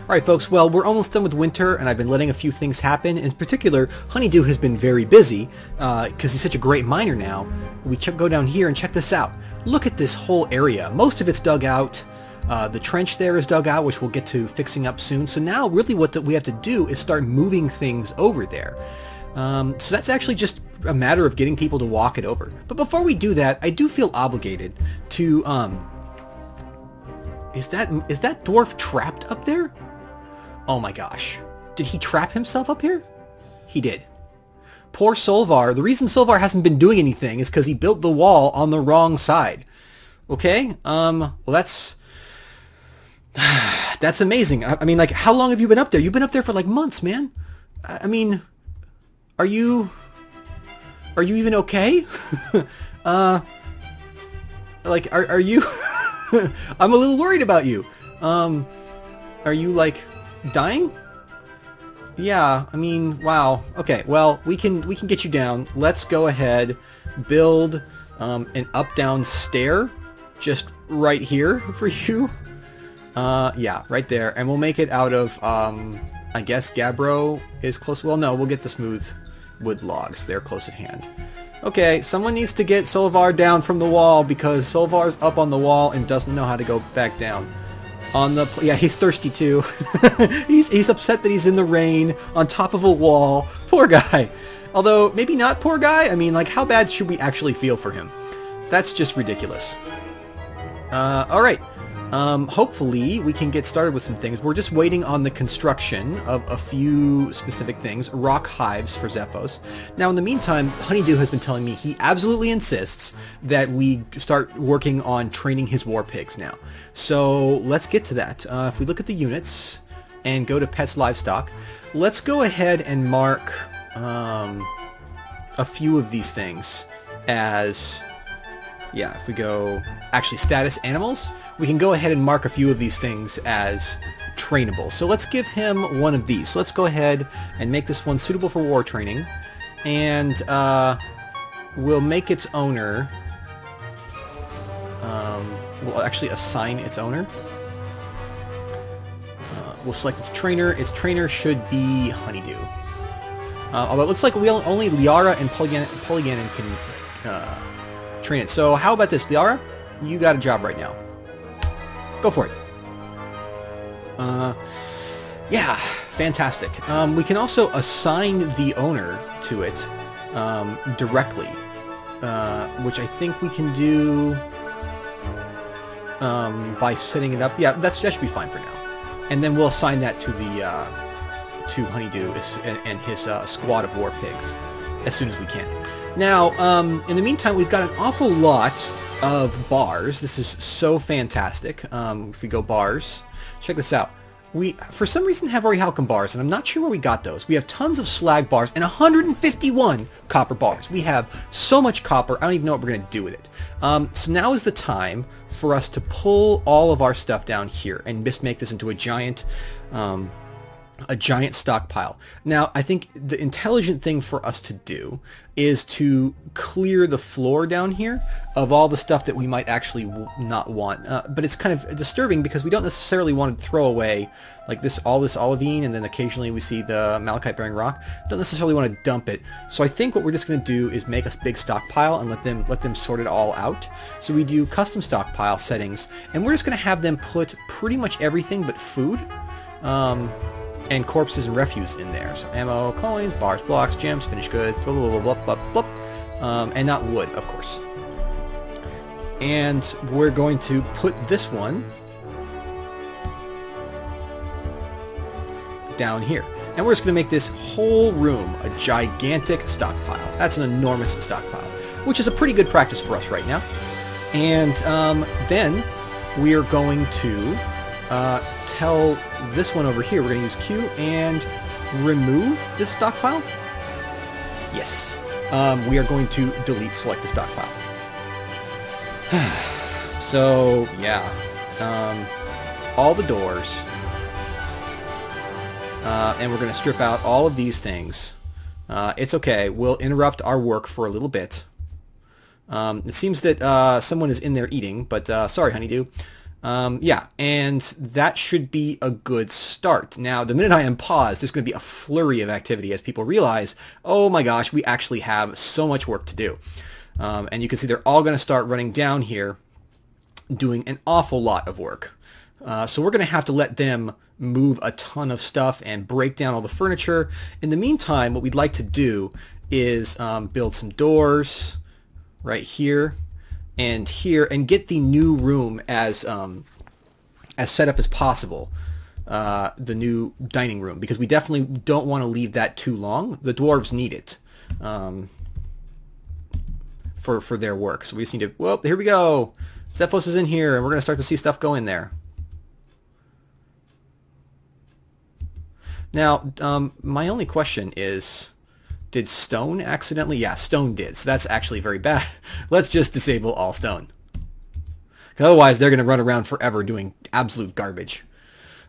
Alright folks, well we're almost done with winter and I've been letting a few things happen. In particular, Honeydew has been very busy because he's such a great miner now. We go down here and check this out. Look at this whole area. Most of it's dug out. The trench there is dug out, which we'll get to fixing up soon. So now really what we have to do is start moving things over there. So that's actually just a matter of getting people to walk it over. But before we do that, I do feel obligated to... Is that dwarf trapped up there? Oh my gosh. Did he trap himself up here? He did. Poor Solvar. The reason Solvar hasn't been doing anything is because he built the wall on the wrong side. Okay? Well that's amazing. I mean, like, how long have you been up there? You've been up there for like months, man. I mean, are you even okay? Like, are you... I'm a little worried about you. Are you, like, dying? Yeah, I mean, wow. Okay, well, we can get you down. Let's go ahead, build an up-down stair just right here for you. Yeah, right there. And we'll make it out of, I guess Gabbro is close. Well, no, we'll get the smooth wood logs. They're close at hand. Okay, someone needs to get Solvar down from the wall because Solvar's up on the wall and doesn't know how to go back down. Yeah, he's thirsty too. he's upset that he's in the rain on top of a wall. Poor guy. Although, maybe not poor guy. I mean, like, how bad should we actually feel for him? That's just ridiculous. Alright. Hopefully we can get started with some things. We're just waiting on the construction of a few specific things. Rock hives for Xephos. Now in the meantime, Honeydew has been telling me he absolutely insists that we start working on training his war pigs now. So let's get to that. If we look at the units and go to pets livestock, let's go ahead and mark a few of these things as... Yeah, if we go, actually, status animals, we can go ahead and mark a few of these things as trainable. So let's give him one of these. So let's go ahead and make this one suitable for war training. And we'll make its owner, we'll actually assign its owner. We'll select its trainer. Its trainer should be Honeydew. Although it looks like only Liara and Polyganon can... train it. So how about this, Liara? You got a job right now. Go for it. Yeah, fantastic. We can also assign the owner to it directly, which I think we can do by setting it up. Yeah, that should be fine for now. And then we'll assign that to the to Honeydew and his squad of war pigs as soon as we can. Now, in the meantime, we've got an awful lot of bars. This is so fantastic. If we go bars, check this out. We, for some reason, have Orichalcum bars, and I'm not sure where we got those. We have tons of slag bars and 151 copper bars. We have so much copper, I don't even know what we're going to do with it. So now is the time for us to pull all of our stuff down here and just make this into a giant stockpile. Now, I think the intelligent thing for us to do is to clear the floor down here of all the stuff that we might actually not want. But it's kind of disturbing because we don't necessarily want to throw away like all this olivine, and then occasionally we see the malachite-bearing rock. Don't necessarily want to dump it. So I think what we're just going to do is make a big stockpile and let them sort it all out. So we do custom stockpile settings, and we're just going to have them put pretty much everything but food. And corpses and refuse in there. So ammo, coins, bars, blocks, gems, finished goods, blah, blah, blah, blah, blah, blah. And not wood, of course. And we're going to put this one down here. And we're just going to make this whole room a gigantic stockpile. That's an enormous stockpile, which is a pretty good practice for us right now. And then we are going to tell this one over here, we're going to use Q and remove this stockpile. Yes. We are going to select the stockpile. So, yeah. All the doors. And we're going to strip out all of these things. It's okay. We'll interrupt our work for a little bit. It seems that someone is in there eating, but sorry, Honeydew. Yeah, and that should be a good start. Now, the minute I unpause, there's going to be a flurry of activity as people realize, oh my gosh, we actually have so much work to do. And you can see they're all going to start running down here, doing an awful lot of work. So we're going to have to let them move a ton of stuff and break down all the furniture. In the meantime, what we'd like to do is build some doors right here and here, and get the new room as set up as possible, the new dining room, because we definitely don't want to leave that too long. The dwarves need it for their work, so we just need to. Well, here we go. Xephos is in here, and we're going to start to see stuff go in there. Now, my only question is, did stone accidentally? Yeah, stone did. So that's actually very bad. Let's just disable all stone. Otherwise, they're going to run around forever doing absolute garbage.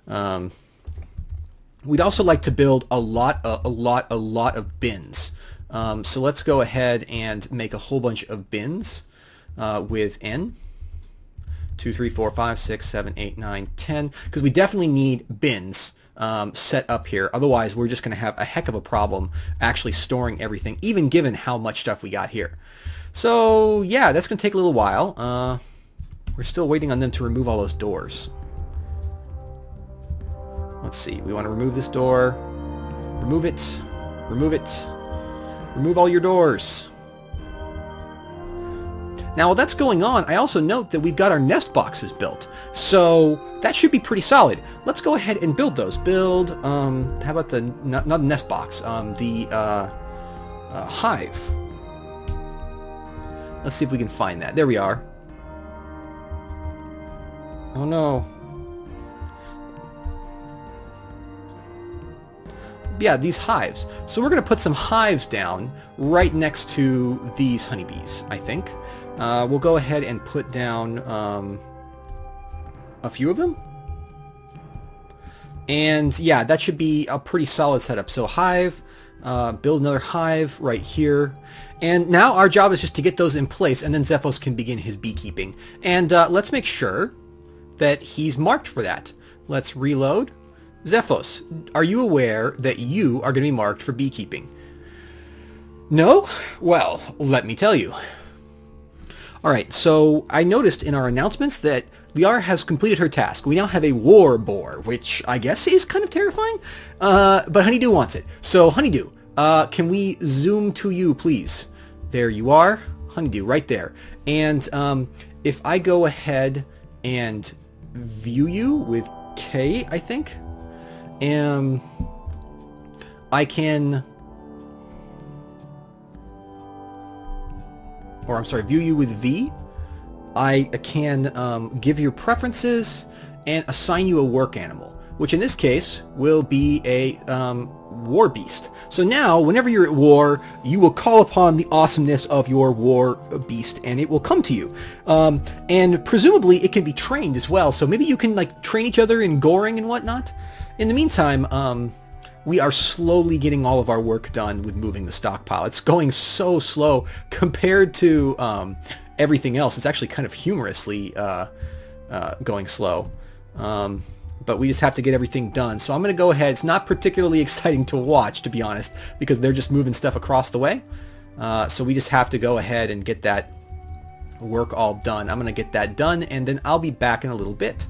We'd also like to build a lot of bins. So let's go ahead and make a whole bunch of bins with N. 2, 3, 4, 5, 6, 7, 8, 9, 10. Because we definitely need bins set up here. Otherwise, we're just going to have a heck of a problem actually storing everything, even given how much stuff we got here. So yeah, that's going to take a little while. We're still waiting on them to remove all those doors. Let's see. We want to remove this door. Remove it. Remove it. Remove all your doors. Now, while that's going on, I also note that we've got our nest boxes built. So that should be pretty solid. Let's go ahead and build those. Build, how about the, not the nest box, the hive. Let's see if we can find that. There we are. Oh no. Yeah, these hives. So we're going to put some hives down right next to these honeybees, I think. We'll go ahead and put down a few of them. And yeah, that should be a pretty solid setup. So hive, build another hive right here. And now our job is just to get those in place, and then Xephos can begin his beekeeping. And let's make sure that he's marked for that. Let's reload. Xephos, are you aware that you are going to be marked for beekeeping? No? Well, let me tell you. Alright, so I noticed in our announcements that Liara has completed her task. We now have a war boar, which I guess is kind of terrifying, but Honeydew wants it. So Honeydew, can we zoom to you, please? There you are, Honeydew, right there. And if I go ahead and view you with K, I think, I can... or I'm sorry, view you with V, I can give your preferences and assign you a work animal, which in this case will be a war beast. So now, whenever you're at war, you will call upon the awesomeness of your war beast, and it will come to you. And presumably, it can be trained as well, so maybe you can like train each other in goring and whatnot. In the meantime, we are slowly getting all of our work done with moving the stockpile. It's going so slow compared to everything else. It's actually kind of humorously going slow. But we just have to get everything done. So I'm going to go ahead. It's not particularly exciting to watch, to be honest, because they're just moving stuff across the way. So we just have to go ahead and get that work all done. I'm going to get that done, and then I'll be back in a little bit.